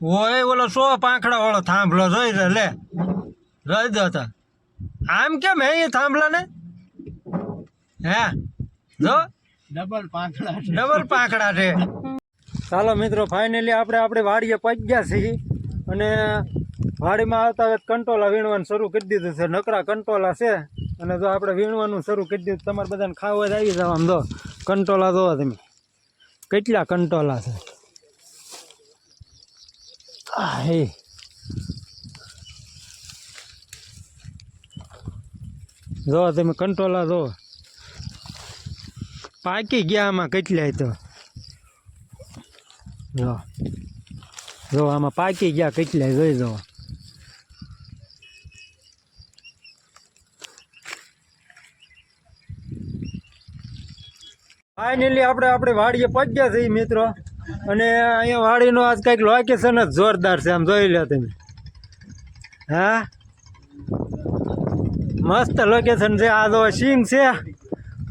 ઓય ઓલો 100 પાંખડા વાળો થાંભલો જોઈ રે લે રહી દો તો આમ કેમ હે એ થાંભલા ને હે જો ડબલ પાંખડા છે ચાલો મિત્રો ફાઇનલી આપણે આપણી વાડીએ પહોંચી ગયા છીએ અને વાડીમાં આવતા કંટોલા વીણવાનું શરૂ કરી દીધું છે નકરા કંટોલા છે અને જો આપણે વીણવાનું શરૂ કરી દીધું તમારે બધાને ખાવા જ આવી જવા આમ જો કંટોલા જોવો તમે કેટલા કંટોલા છે હે જો તમે કંટોલા જો પાકી ગયા આમાં કેટલાય તો જો આમાં પાકી ગયા કેટલાય જોઈ જો ફાઇનલી આપણે આપણી વાડીએ પહોંચી ગયા છીએ મિત્રો અને અહીંયા વાડીનું આજ કંઈક લોકેશન જ જોરદાર છે આમ જોઈ લો તમે હા મસ્ત લોકેશન છે આ જો સિંગ છે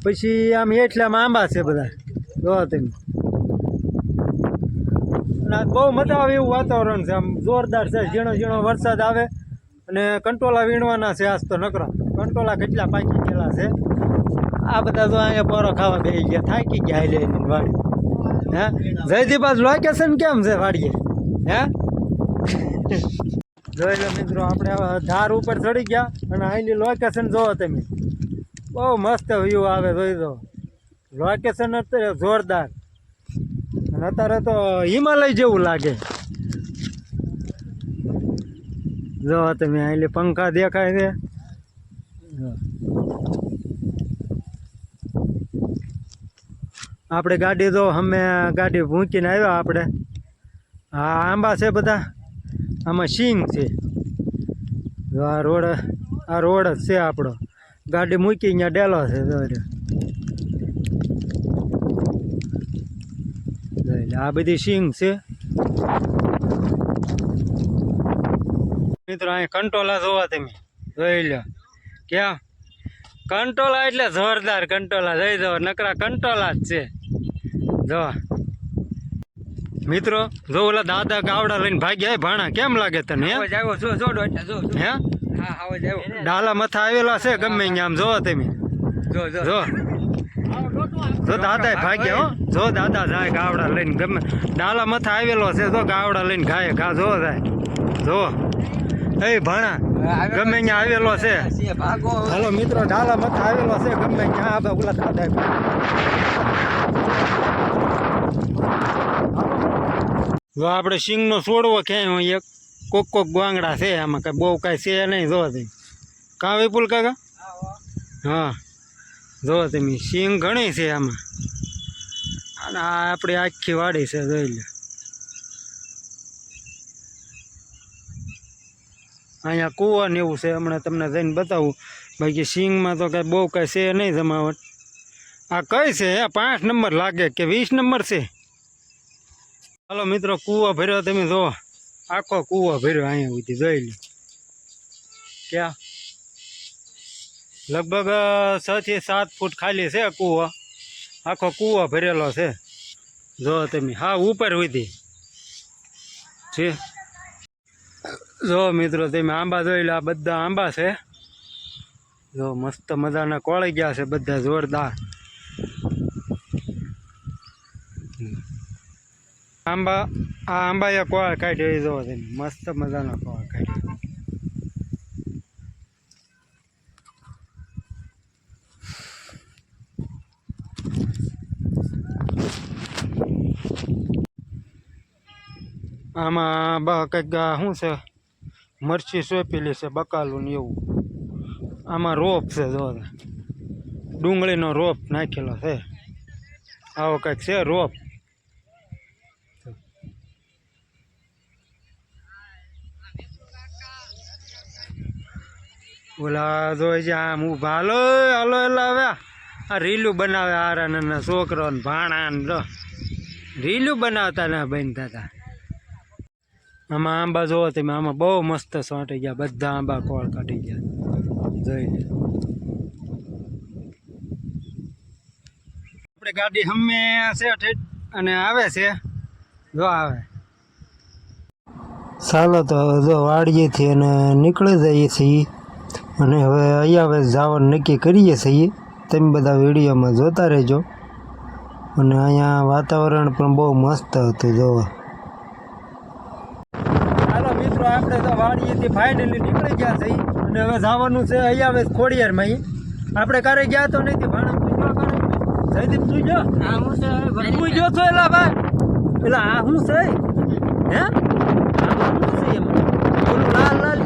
પછી આમ એટલામાં આંબા છે બધા જો તમે અને બહુ મજા આવે એવું વાતાવરણ છે આમ જોરદાર છે ઝીણો ઝીણો વરસાદ આવે અને કંટોલા વીણવાના છે આજ તો નકરા કંટોલા કેટલા પાકી ગયેલા છે આ બધા તો અહીંયા પોરો ખાવા બેસી ગયા થાકી ગયા હાલે વાડી હે જયદીપ આજ લોકેશન કેમ છે વાડીએ હે જોઈ લો મિત્રો આપણે ધાર ઉપર ચડી ગયા અને અહીંની લોકેશન જોવો તમે બહુ મસ્ત વ્યૂ આવે જોઈ દો લોકેશન અત્યારે જોરદાર અને અત્યારે તો હિમાલય જેવું લાગે જો તમે અહીં પંખા દેખાય છે આપણે ગાડી તો અમે ગાડી મૂકીને આવ્યા આપણે હા આંબા છે બધા આમાં સિંગ છે આ રોડ જ છે આપણો ગાડી મૂકી અહીંયા ડેલો છે આ બધી સિંગ છે મિત્રો અહીંયા કંટોલા જોવા તમે જોઈ લો ક્યાં કંટોલા એટલે જોરદાર કંટોલા જોઈ દો નકરા કંટોલા જ છે જો મિત્રો જો ઓલા દાદા ગાવડા લઈને ભાગ્યા ભાણા કેમ લાગે તને હે ડાલા મથા આવેલા છે ગમે અહીંયા આમ જોવો તમે જો દાદા ભાગ્યા હો જો દાદા જાય ગાવડા લઈને ગમે ડાલા મથા આવેલો છે જો ગાવડા લઈને ખાય ઘા જો જાય જો એ ભાણા ગમે અહીંયા આવેલો છે હાલો મિત્રો ડાલા મથા આવેલો છે ગમે અહીંયા ઓલા દાદા જો આપણે સિંગનો છોડવો ક્યાંય હોય એક કોક ગોંગડા છે આમાં કઈ બહુ કાંઈ છે નહીં જો તમે કાં વિપુલ કાકા હા જો તમે સિંગ ઘણી છે આમાં અને આ આપણી આખી વાડી છે જોઈ લે અહીંયા કૂવા ને એવું છે હમણાં તમને જઈને બતાવું બાકી સિંગમાં તો કાંઈ બહુ કાંઈ છે નહીં જમાવટ આ કઈ છે 5 નંબર લાગે કે 20 નંબર છે હાલો મિત્રો કૂવો ભર્યો તમે જો આખો કૂવો ભર્યો અહીંયા સુધી જોઈ લો ક્યાં લગભગ 6 થી 7 ફૂટ ખાલી છે કૂવો આખો કૂવો ભરેલો છે જો તમે હા ઉપર સુધી છે જો મિત્રો તમે આંબા જોઈ લો આ બધા આંબા છે જો મસ્ત મજાના કોળી ગયા છે બધા જોરદાર આંબા આ આંબાએ કોળ કાઢ્યો જો તમે મસ્ત મજાનો કોળ કાઢ્યો આમાં કંઈક શું છે મરચી સોંપેલી છે બકાલું ને એવું આમાં રોપ છે જો ડુંગળીનો રોપ નાખેલો છે આવો કંઈક છે રોપ ઓલા જોઈ છે આમ ઊભા હાલો હાલો એટલે હવે આ રીલું બનાવે આરા નાના છોકરો ને ભાણા ને જો રીલું બનાવતા ના બનતા હતા આમાં આંબા જોવો તમે આમાં બહુ મસ્ત સોંટી ગયા બધા આંબા કોળ કાઢી ગયા જોઈ લે આપણે ગાડી હમે છે અને આવે છે જો આવે ચાલો તો જો વાડીએથી અને નીકળી જઈએ છીએ અને હવે અહીંયા જવાનું નક્કી કરીએ છીએ. તમે બધા વિડીયોમાં જોતા રહેજો. અને અહીંયા વાતાવરણ પણ બહુ મસ્ત હતું જોવા. ચાલો મિત્રો આપણે તો વાડીએથી ફાઇનલી નીકળી ગયા છીએ અને હવે જવાનું છે અહીંયા ખોડિયારમાં. આપણે ક્યારે ગયા તો નથી ભાણા જયદીપ તું જો તું જો છો એલા ભાઈ પેલા આ શું છે હે લાલ લાલ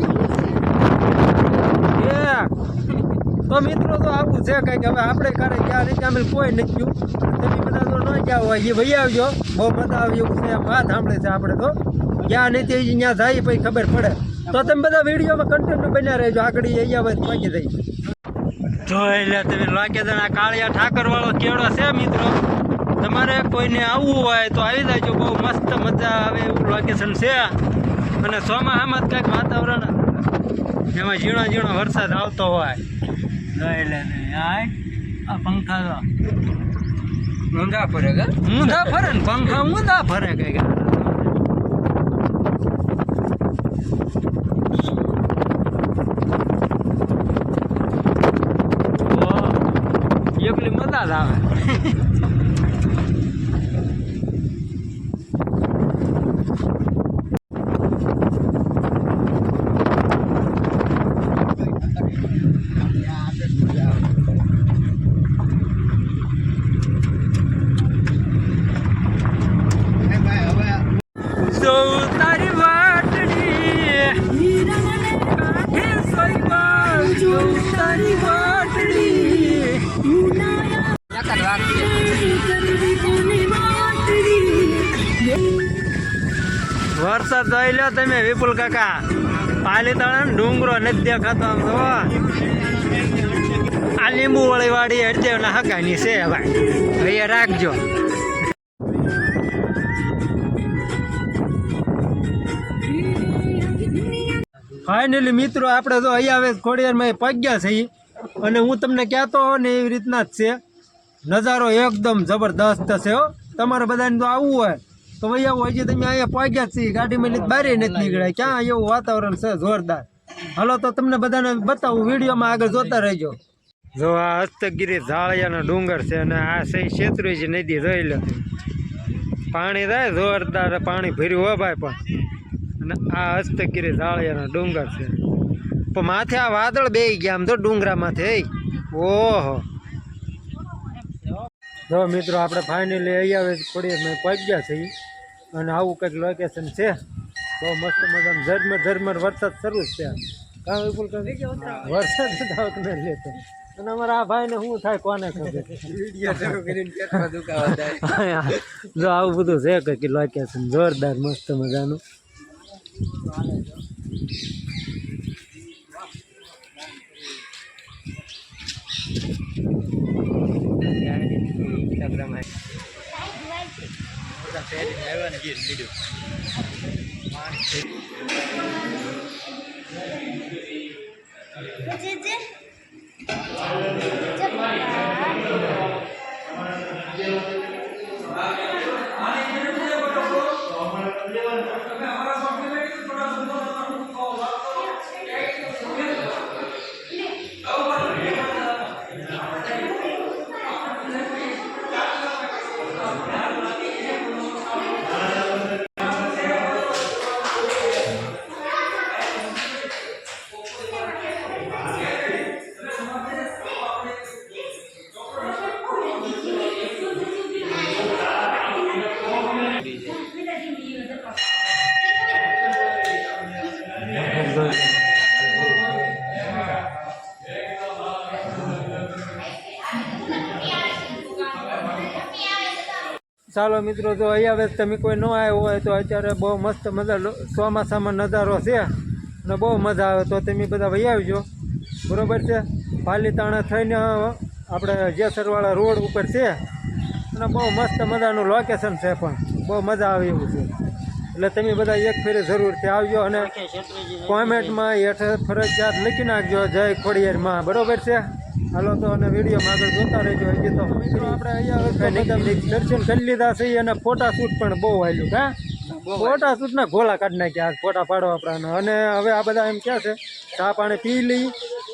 તો મિત્રો તો આવું છે કંઈક. હવે આપણે ક્યારે ગયા નથી અમે કોઈ નથી ગયું. તમે બધા તો ન ગયા હોય એ ભાઈ આવજો. બહુ મજા આવી એવું છે વાત સાંભળે છે. આપણે તો ગયા નથી અહીંયા જાય પછી ખબર પડે. તો તમે બધા વિડીયોમાં કન્ટેન્ટ બન્યા રહેજો. આગળ અહીંયા પહોંચી જઈ જો એટલે તમે લાગેદાના કાળિયા ઠાકર વાળો કેળો છે મિત્રો. તમારે કોઈને આવવું હોય તો આવી જાય. બહુ મસ્ત મજા આવે એવું લોકેશન છે. અને ચોમાસામાં જ કંઈક વાતાવરણ એમાં ઝીણો ઝીણો વરસાદ આવતો હોય. એટલે આ પંખા ઊંધા ફરે ને પંખા ઊંધા ફરે કઈક. એકલી મજા જ આવે. તારી વાટડી તારી વરસાદ જોઈ લો તમે વિપુલ કાકા. પાલીતાણા ડુંગરો નથી દેખાતો આમ તો. આ લીંબુ વાળી વાડી હરદેવના હગાની છે ભાઈ. અહીંયા રાખજો. ફાઇનલી મિત્રો આપણે તો અહીંયા ખોડિયારમાં પગ્યા છીએ. અને હું તમને કહેતો હોઉં ને એવી રીતના જ છે. નજારો એકદમ જબરદસ્ત છે હો. તમારે બધાને તો આવવું હોય તો ભાઈ આવું. હજી તમે અહીંયા પગ્યા છીએ. ગાડીમાં લીધે બહાર નથી નીકળ્યા. ક્યાં એવું વાતાવરણ છે જોરદાર. હાલો તો તમને બધાને બતાવું. વિડીયોમાં આગળ જોતા રહેજો. જો આ હસ્તગીરી ઝાળિયાનો ડુંગર છે અને આ સહી શેત્રુજી નદી જોઈ લો. પાણી થાય જોરદાર પાણી ભર્યું હોય ભાઈ. પણ અને આ હસ્તગીરી ઝાળિયાનો ડુંગર છે. પણ માથે આ વાદળ બેસી ગયા આમ તો ડુંગરા માથે. ઓહો જો મિત્રો આપણે ફાઇનલી અહીંયા ખોડિયારમાં પહોંચ્યા છીએ. અને આવું કંઈક લોકેશન છે. બહુ મસ્ત મજાનું ઝરમર ઝરમર વરસાદ શરૂ જ છે. કાં વિપુલ વરસાદ ને લેતો. અને અમારા આ ભાઈને શું થાય કોને ખબર. જો આવું બધું છે કંઈક લોકેશન જોરદાર મસ્ત મજાનું. ચાલો મિત્રો, જો અહીંયા તમે કોઈ ન આવ્યો હોય તો અત્યારે બહુ મસ્ત મજા ચોમાસામાં નજારો છે અને બહુ મજા આવે. તો તમે બધા વહી આવજો, બરાબર છે. પાલીતાણા થઈને આપણે જેસરવાળા રોડ ઉપર છે અને બહુ મસ્ત મજાનું લોકેશન છે, પણ બહુ મજા આવે એવું છે. એટલે તમે બધા એક ફેરે જરૂરથી આવજો અને કોમેન્ટમાં હેઠળ ફરજિયાત લખી નાખજો જય ખોડિયારમાં, બરાબર છે. હાલો તો અને વિડીયોમાં આગળ જોતા રહેજો. હજી તો મિત્રો આપણે અહીંયા દર્શન કરી લીધા છે અને ફોટા શૂટ પણ બહુ આવેલું. હા ફોટા સૂટના ગોલા કાઢી નાખ્યા આજ ફોટા પાડવા આપણા અને હવે આ બધા એમ ક્યાં છે ચા પાણી પી લઈ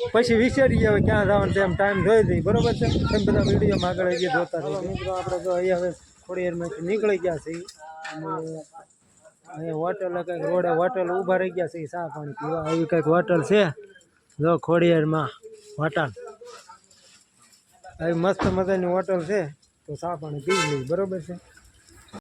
પછી વિચારીએ હવે ક્યાં જવાનું છે એમ ટાઈમ જોઈ દઈ બરોબર છે એમ બધા વિડીયોમાં આગળ જે જોતા રહો મિત્રો આપણે તો અહીંયા હવે થોડી વારમાંથી નીકળી ગયા છીએ અને અહીંયા હોટલ કંઈક રોડે હોટલ ઊભા રહી ગયા છે ચા પાણી પીવા આવી કંઈક હોટલ છે જો ખોડિયારમાં હોટલ આવી મસ્ત મજાની હોટલ છે તો ચા પાણી પી લઈ બરોબર છે